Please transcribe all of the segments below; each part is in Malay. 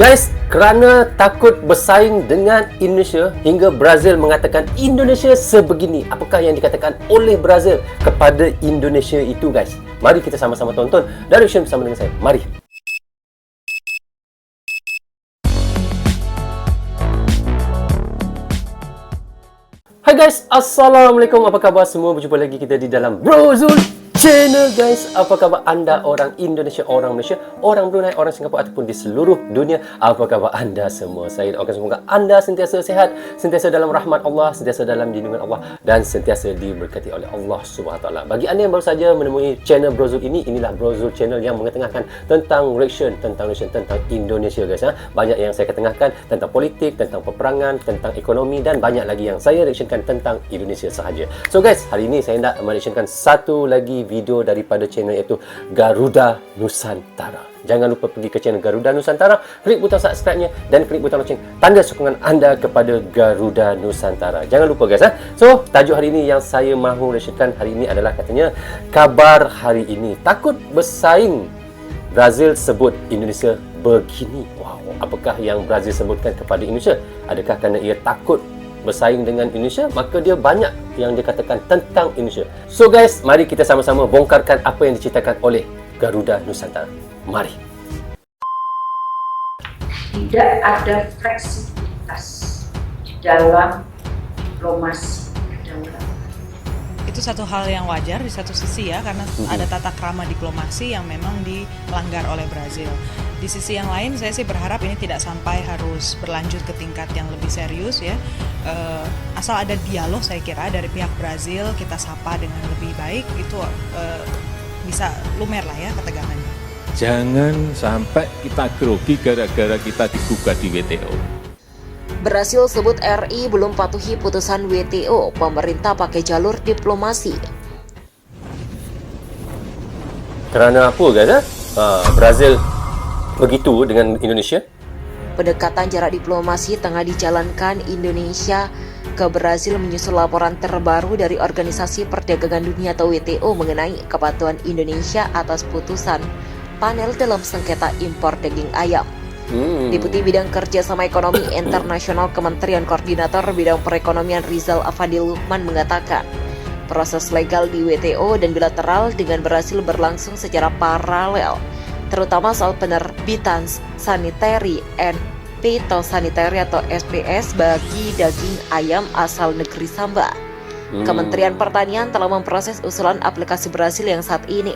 Guys, kerana takut bersaing dengan Indonesia hingga Brazil mengatakan Indonesia sebegini. Apakah yang dikatakan oleh Brazil kepada Indonesia itu, guys? Mari kita sama-sama tonton dan reaction bersama dengan saya. Mari. Hai guys, Assalamualaikum. Apa khabar semua? Berjumpa lagi kita di dalam Brozul Channel, guys. Apa khabar anda, orang Indonesia, orang Malaysia, orang Brunei, orang Singapura ataupun di seluruh dunia? Apa khabar anda semua? Saya doakan semoga anda sentiasa sihat, sentiasa dalam rahmat Allah, sentiasa dalam lindungan Allah dan sentiasa diberkati oleh Allah Subhanahu Wa. Bagi anda yang baru saja menemui channel Brozul ini, inilah Brozul Channel yang mengetengahkan tentang reaction, tentang Indonesia, guys. Banyak yang saya ketengahkan tentang politik, tentang peperangan, tentang ekonomi dan banyak lagi yang saya reactionkan tentang Indonesia sahaja. So guys, hari ini saya hendak mereactionkan satu lagi video daripada channel, iaitu Garuda Nusantara. Jangan lupa pergi ke channel Garuda Nusantara, klik butang subscribe-nya dan klik butang loceng, tanda sokongan anda kepada Garuda Nusantara. Jangan lupa, guys. So, tajuk hari ini yang saya mahu reactionkan hari ini adalah katanya kabar hari ini. Takut bersaing, Brazil sebut Indonesia begini. Wow, apakah yang Brazil sebutkan kepada Indonesia? Adakah kerana ia takut bersaing dengan Indonesia, maka dia banyak yang dikatakan tentang Indonesia. So guys, mari kita sama-sama bongkarkan apa yang diceritakan oleh Garuda Nusantara. Mari. Tidak ada fleksibilitas di dalam diplomasi kedaulatan. Itu satu hal yang wajar di satu sisi ya, karena ada tata krama diplomasi yang memang dilanggar oleh Brazil. Di sisi yang lain, saya sih berharap ini tidak sampai harus berlanjut ke tingkat yang lebih serius ya. Asal ada dialog, saya kira dari pihak Brazil kita sapa dengan lebih baik, itu bisa lumer lah ya ketegangannya. Jangan sampai kita grogi gara-gara kita digugat di WTO. Brasil sebut RI belum patuhi putusan WTO, pemerintah pakai jalur diplomasi. Kerana apa, guys? Brazil begitu dengan Indonesia? Pendekatan jarak diplomasi tengah dijalankan Indonesia ke Brazil menyusul laporan terbaru dari Organisasi Perdagangan Dunia atau WTO mengenai kepatuhan Indonesia atas putusan panel dalam sengketa impor daging ayam. Deputi Bidang Kerjasama Ekonomi Internasional Kementerian Koordinator Bidang Perekonomian Rizal Afandi Lukman mengatakan, proses legal di WTO dan bilateral dengan Brazil berlangsung secara paralel, terutama soal penerbitan sanitary and phytosanitary atau SPS bagi daging ayam asal negeri Samba. Kementerian Pertanian telah memproses usulan aplikasi Brazil yang saat ini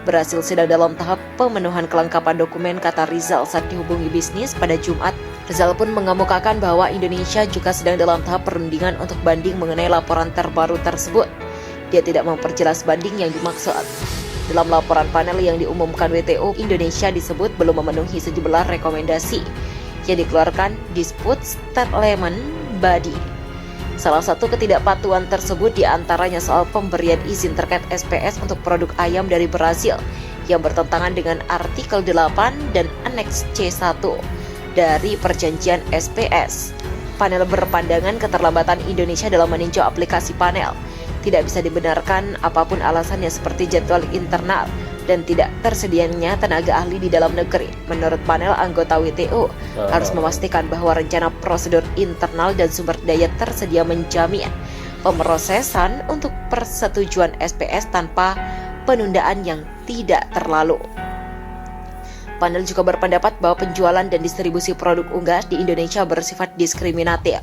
Brazil sedang dalam tahap pemenuhan kelengkapan dokumen, kata Rizal saat dihubungi bisnis pada Jumat. Rizal pun mengemukakan bahwa Indonesia juga sedang dalam tahap perundingan untuk banding mengenai laporan terbaru tersebut. Dia tidak memperjelas banding yang dimaksud. Dalam laporan panel yang diumumkan WTO, Indonesia disebut belum memenuhi sejumlah rekomendasi yang dikeluarkan Dispute Settlement Body. Salah satu ketidakpatuhan tersebut diantaranya soal pemberian izin terkait SPS untuk produk ayam dari Brazil yang bertentangan dengan artikel 8 dan Aneks C1 dari perjanjian SPS. Panel berpandangan keterlambatan Indonesia dalam meninjau aplikasi panel tidak bisa dibenarkan apapun alasannya seperti jadwal internal dan tidak tersedianya tenaga ahli di dalam negeri. Menurut panel, anggota WTO harus memastikan bahwa rencana prosedur internal dan sumber daya tersedia menjamin pemrosesan untuk persetujuan SPS tanpa penundaan yang tidak terlalu. Panel juga berpendapat bahwa penjualan dan distribusi produk unggas di Indonesia bersifat diskriminatif.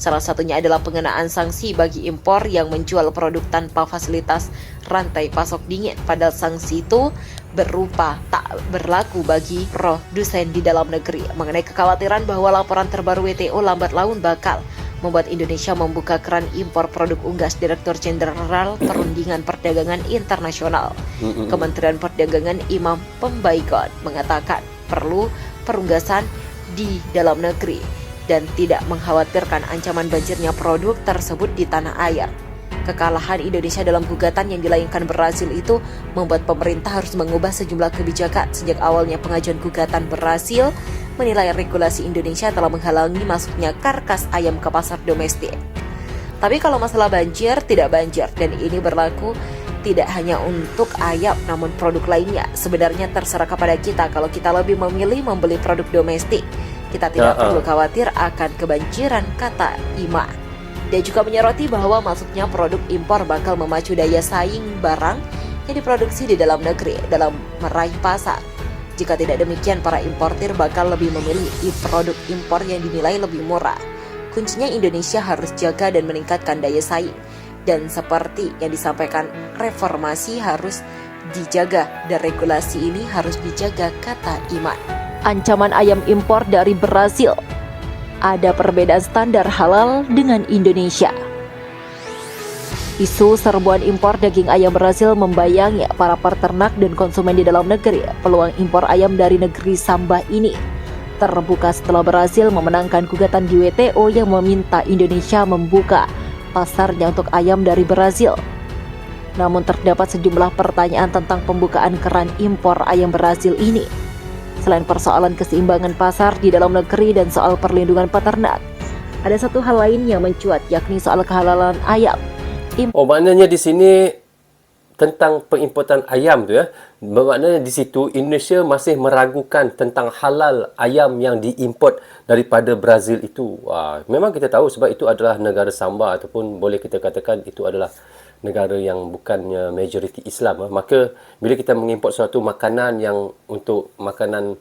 Salah satunya adalah pengenaan sanksi bagi impor yang menjual produk tanpa fasilitas rantai pasok dingin. Padahal sanksi itu berupa tak berlaku bagi produsen di dalam negeri. Mengenai kekhawatiran bahwa laporan terbaru WTO lambat laun bakal membuat Indonesia membuka keran impor produk unggas, Direktur Jenderal Perundingan Perdagangan Internasional Kementerian Perdagangan Imam Pembaigon mengatakan perlu perunggasan di dalam negeri dan tidak mengkhawatirkan ancaman banjirnya produk tersebut di tanah air. Kekalahan Indonesia dalam gugatan yang dilayangkan Brazil itu membuat pemerintah harus mengubah sejumlah kebijakan. Sejak awalnya pengajuan gugatan, Brazil menilai regulasi Indonesia telah menghalangi masuknya karkas ayam ke pasar domestik. Tapi kalau masalah banjir, tidak banjir, dan ini berlaku tidak hanya untuk ayam namun produk lainnya. Sebenarnya terserah kepada kita kalau kita lebih memilih membeli produk domestik Kita tidak perlu khawatir akan kebanjiran kata IMA. Dia juga menyoroti bahwa masuknya produk impor bakal memacu daya saing barang yang diproduksi di dalam negeri dalam meraih pasar. Jika tidak demikian, para importir bakal lebih memilih produk impor yang dinilai lebih murah. Kuncinya Indonesia harus jaga dan meningkatkan daya saing. Dan seperti yang disampaikan reformasi harus dijaga dan regulasi ini harus dijaga, kata Iman. Ancaman ayam impor dari Brazil. Ada perbedaan standar halal dengan Indonesia. Isu serbuan impor daging ayam Brazil membayangi para peternak dan konsumen di dalam negeri. Peluang impor ayam dari negeri Samba ini terbuka setelah Brazil memenangkan gugatan di WTO yang meminta Indonesia membuka pasarnya untuk ayam dari Brazil. Namun terdapat sejumlah pertanyaan tentang pembukaan keran impor ayam Brazil ini. Selain persoalan keseimbangan pasar di dalam negeri dan soal perlindungan peternak, ada satu hal lain yang mencuat, yakni soal kehalalan ayam. Oh, maknanya di sini tentang pengimportan ayam tu ya. Bermaknanya di situ Indonesia masih meragukan tentang halal ayam yang diimport daripada Brazil itu. Memang kita tahu sebab itu adalah negara Samba ataupun boleh kita katakan itu adalah negara yang bukannya majoriti Islam. Maka bila kita mengimport suatu makanan yang untuk makanan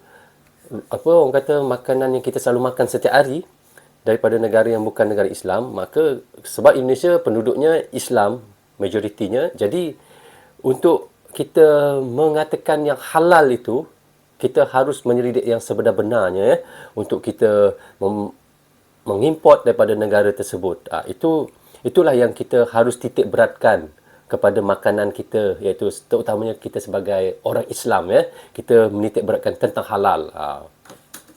apa orang kata makanan yang kita selalu makan setiap hari daripada negara yang bukan negara Islam, maka sebab Indonesia penduduknya Islam majoritinya, jadi untuk kita mengatakan yang halal itu kita harus menyelidik yang sebenar-benarnya ya, untuk kita mengimport daripada negara tersebut. Itulah yang kita harus titik beratkan kepada makanan kita, iaitu terutamanya kita sebagai orang Islam ya, kita menitik beratkan tentang halal.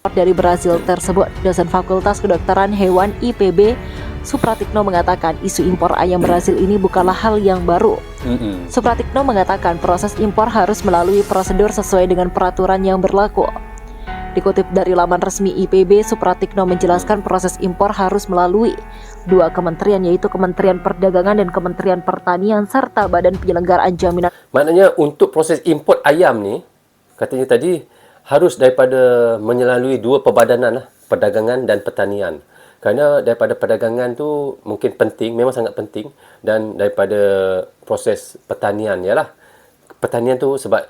Dari Brazil tersebut, dosen Fakultas Kedokteran Hewan IPB Supratikno mengatakan isu impor ayam Brazil ini bukanlah hal yang baru. Supratikno mengatakan proses impor harus melalui prosedur sesuai dengan peraturan yang berlaku. Dikutip dari laman resmi IPB, Supratikno menjelaskan proses impor harus melalui dua kementerian, yaitu Kementerian Perdagangan dan Kementerian Pertanian serta Badan Penyelenggaraan Jaminan. Maknanya untuk proses import ayam ni, katanya tadi harus daripada melalui dua perbadanan lah, perdagangan dan pertanian. Kerana daripada perdagangan tu mungkin penting, memang sangat penting, dan daripada proses pertanian ialah pertanian tu sebab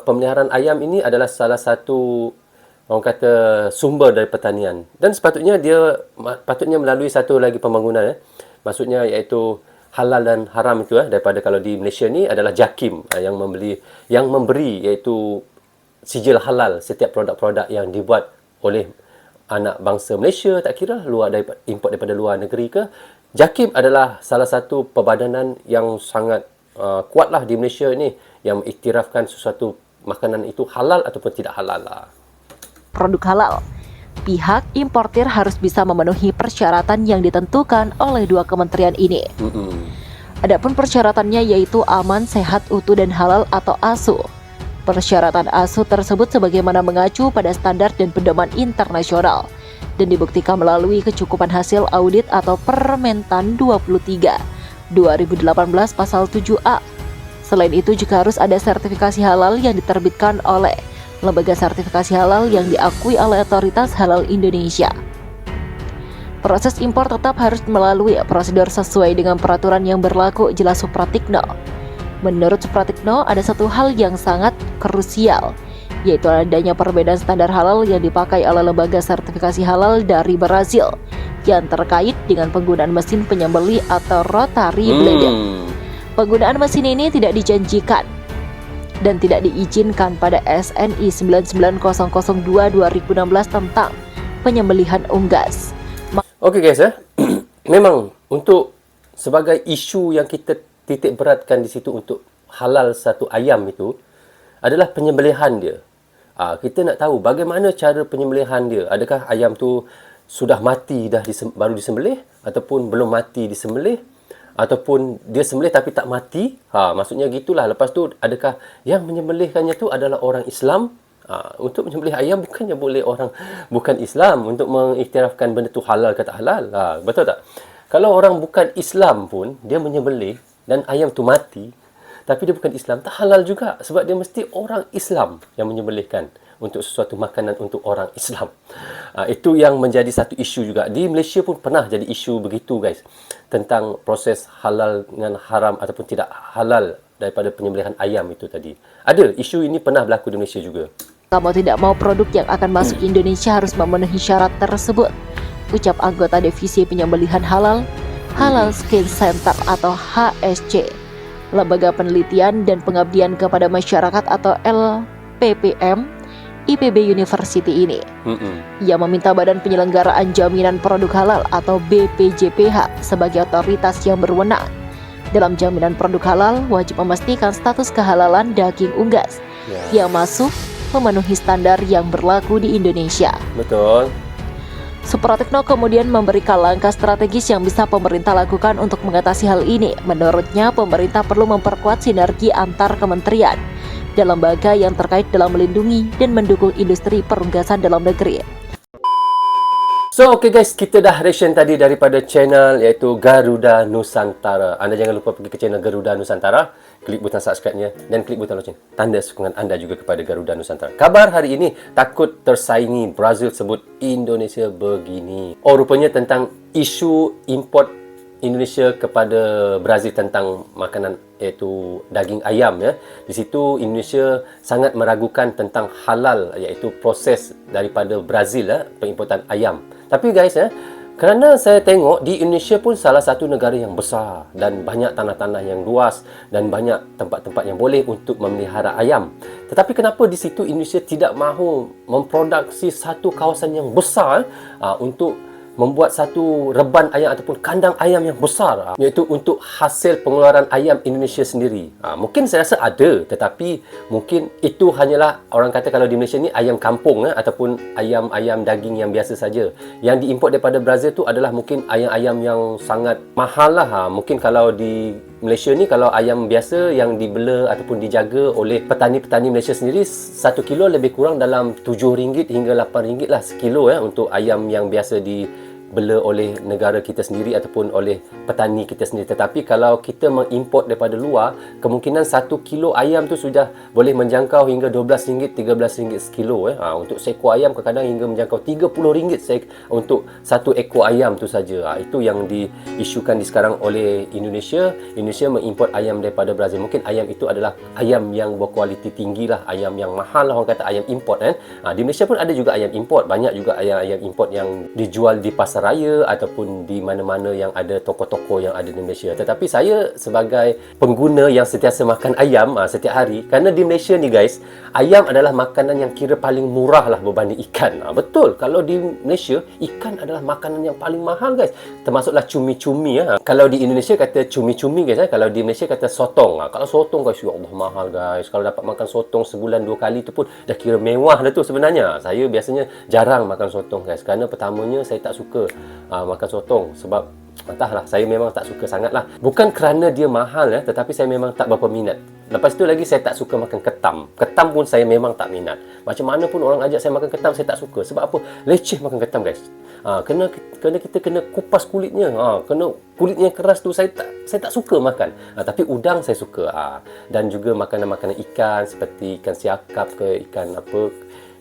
pemeliharaan ayam ini adalah salah satu orang kata sumber dari pertanian, dan sepatutnya dia patutnya melalui satu lagi pembangunan maksudnya iaitu halal dan haram itu daripada kalau di Malaysia ni adalah JAKIM yang memberi iaitu sijil halal setiap produk-produk yang dibuat oleh anak bangsa Malaysia, tak kira luar daripada import daripada luar negeri ke. JAKIM adalah salah satu perbadanan yang sangat kuatlah di Malaysia ni yang mengiktirafkan sesuatu makanan itu halal ataupun tidak halal lah. Produk halal. Pihak importir harus bisa memenuhi persyaratan yang ditentukan oleh dua kementerian ini. Adapun persyaratannya yaitu aman, sehat, utuh, dan halal atau ASU. Persyaratan ASU tersebut sebagaimana mengacu pada standar dan pedoman internasional dan dibuktikan melalui kecukupan hasil audit atau Permentan 23 2018 pasal 7A. Selain itu juga harus ada sertifikasi halal yang diterbitkan oleh lembaga sertifikasi halal yang diakui oleh Otoritas Halal Indonesia. Proses impor tetap harus melalui prosedur sesuai dengan peraturan yang berlaku, jelas Supratikno. Menurut Supratikno, ada satu hal yang sangat krusial, yaitu adanya perbedaan standar halal yang dipakai oleh lembaga sertifikasi halal dari Brazil yang terkait dengan penggunaan mesin penyembelih atau rotary blader. Penggunaan mesin ini tidak dijanjikan dan tidak diizinkan pada SNI 99002/2016 tentang penyembelihan unggas. Okey guys memang untuk sebagai isu yang kita titik beratkan di situ untuk halal satu ayam itu adalah penyembelihan dia. Kita nak tahu bagaimana cara penyembelihan dia. Adakah ayam tu sudah mati baru disembelih ataupun belum mati disembelih, ataupun dia sembelih tapi tak mati. Maksudnya gitulah. Lepas tu adakah yang menyembelihkannya tu adalah orang Islam? Untuk menyembelih ayam bukannya boleh orang bukan Islam untuk mengiktirafkan benda tu halal ke tak halal. Betul tak? Kalau orang bukan Islam pun dia menyembelih dan ayam tu mati tapi dia bukan Islam, tak halal juga sebab dia mesti orang Islam yang menyembelihkan untuk sesuatu makanan untuk orang Islam. Itu yang menjadi satu isu juga. Di Malaysia pun pernah jadi isu begitu guys, tentang proses halal dengan haram ataupun tidak halal daripada penyembelihan ayam itu tadi. Ada isu ini pernah berlaku di Malaysia juga. Kamu tidak mau produk yang akan masuk Indonesia harus memenuhi syarat tersebut, ucap anggota Divisi Penyembelihan Halal Skin Center atau HSC, Lembaga Penelitian dan Pengabdian kepada Masyarakat atau LPPM IPB University ini. Ia meminta Badan Penyelenggaraan Jaminan Produk Halal atau BPJPH sebagai otoritas yang berwenang dalam jaminan produk halal wajib memastikan status kehalalan daging unggas yang masuk memenuhi standar yang berlaku di Indonesia. Betul. Supratikno kemudian memberikan langkah strategis yang bisa pemerintah lakukan untuk mengatasi hal ini. Menurutnya, pemerintah perlu memperkuat sinergi antar kementerian dan lembaga yang terkait dalam melindungi dan mendukung industri perunggasan dalam negeri. So, okay guys, kita dah reaction tadi daripada channel iaitu Garuda Nusantara. Anda jangan lupa pergi ke channel Garuda Nusantara, klik butang subscribe-nya dan klik butang loceng. Tanda sokongan anda juga kepada Garuda Nusantara. Kabar hari ini, takut tersaingi, Brazil sebut Indonesia begini. Oh, rupanya tentang isu import Indonesia kepada Brazil tentang makanan iaitu daging ayam ya. Di situ Indonesia sangat meragukan tentang halal iaitu proses daripada Brazil pengimportan ayam. Tapi guys kerana saya tengok di Indonesia pun salah satu negara yang besar dan banyak tanah-tanah yang luas dan banyak tempat-tempat yang boleh untuk memelihara ayam. Tetapi kenapa di situ Indonesia tidak mahu memproduksi satu kawasan yang besar untuk membuat satu reban ayam ataupun kandang ayam yang besar, iaitu untuk hasil pengeluaran ayam Indonesia sendiri. Mungkin saya rasa ada, tetapi mungkin itu hanyalah orang kata kalau di Malaysia ni ayam kampung ataupun ayam-ayam daging yang biasa saja. Yang diimport daripada Brazil tu adalah mungkin ayam-ayam yang sangat mahal lah. Mungkin kalau di Malaysia ni kalau ayam biasa yang dibela ataupun dijaga oleh petani-petani Malaysia sendiri, 1 kilo lebih kurang dalam RM7 hingga RM8 lah sekilo untuk ayam yang biasa dibela oleh negara kita sendiri ataupun oleh petani kita sendiri. Tetapi kalau kita mengimport daripada luar, kemungkinan 1 kilo ayam tu sudah boleh menjangkau hingga RM12, RM13 sekilo. Untuk seekor ayam kadang-kadang hingga menjangkau RM30 untuk satu ekor ayam tu saja. Itu yang diisukan di sekarang oleh Indonesia. Indonesia mengimport ayam daripada Brazil. Mungkin ayam itu adalah ayam yang berkualiti tinggi lah, ayam yang mahal lah, orang kata ayam import Di Malaysia pun ada juga ayam import. Banyak juga ayam import yang dijual di pasar raya ataupun di mana-mana yang ada toko-toko yang ada di Malaysia. Tetapi saya sebagai pengguna yang sentiasa makan ayam setiap hari, kerana di Malaysia ni guys, ayam adalah makanan yang kira paling murah lah berbanding ikan. Betul, kalau di Malaysia ikan adalah makanan yang paling mahal guys, termasuklah cumi-cumi. Kalau di Indonesia kata cumi-cumi guys, kalau di Malaysia kata sotong. Kalau sotong guys, ya Allah mahal guys. Kalau dapat makan sotong sebulan 2 kali tu pun dah kira mewah dah tu sebenarnya. Saya biasanya jarang makan sotong guys, kerana pertamanya saya tak suka makan sotong sebab entahlah, saya memang tak suka sangat lah. Bukan kerana dia mahal tetapi saya memang tak berapa minat. Lepas tu lagi saya tak suka makan ketam. Ketam pun saya memang tak minat. Macam mana pun orang ajak saya makan ketam, saya tak suka. Sebab apa? Leceh makan ketam guys. Kena kita kena kupas kulitnya. Kena kulitnya keras tu saya tak suka makan. Tapi udang saya suka. Dan juga makanan-makanan ikan seperti ikan siakap ke ikan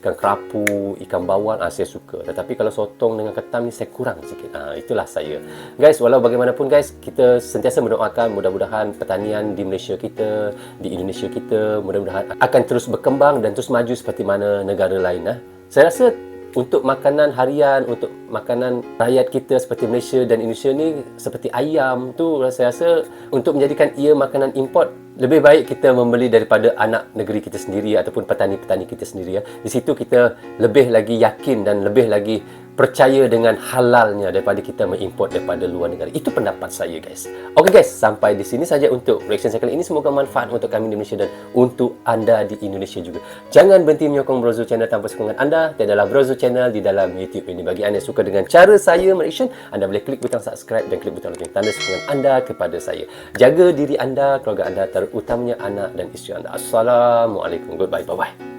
kerapu, ikan bawal, saya suka. Tetapi kalau sotong dengan ketam ni saya kurang sikit. Itulah saya. Guys, walau bagaimanapun guys, kita sentiasa mendoakan mudah-mudahan pertanian di Malaysia kita, di Indonesia kita, mudah-mudahan akan terus berkembang dan terus maju seperti mana negara lain. Saya rasa untuk makanan harian, untuk makanan rakyat kita seperti Malaysia dan Indonesia ni, seperti ayam tu, saya rasa untuk menjadikan ia makanan import, lebih baik kita membeli daripada anak negeri kita sendiri ataupun petani-petani kita sendiri. Di situ kita lebih lagi yakin dan lebih lagi percaya dengan halalnya daripada kita mengimport daripada luar negara. Itu pendapat saya guys. Okey guys, sampai di sini saja untuk reaction saya kali ini. Semoga manfaat untuk kami di Malaysia dan untuk anda di Indonesia juga. Jangan berhenti menyokong Brozul Channel tanpa sokongan anda. Tiadalah Brozul Channel di dalam YouTube ini. Bagi anda yang suka dengan cara saya mereaction, anda boleh klik butang subscribe dan klik butang lonceng, tanda sokongan anda kepada saya. Jaga diri anda, keluarga anda, terutamanya anak dan isteri anda. Assalamualaikum. Goodbye. Bye-bye.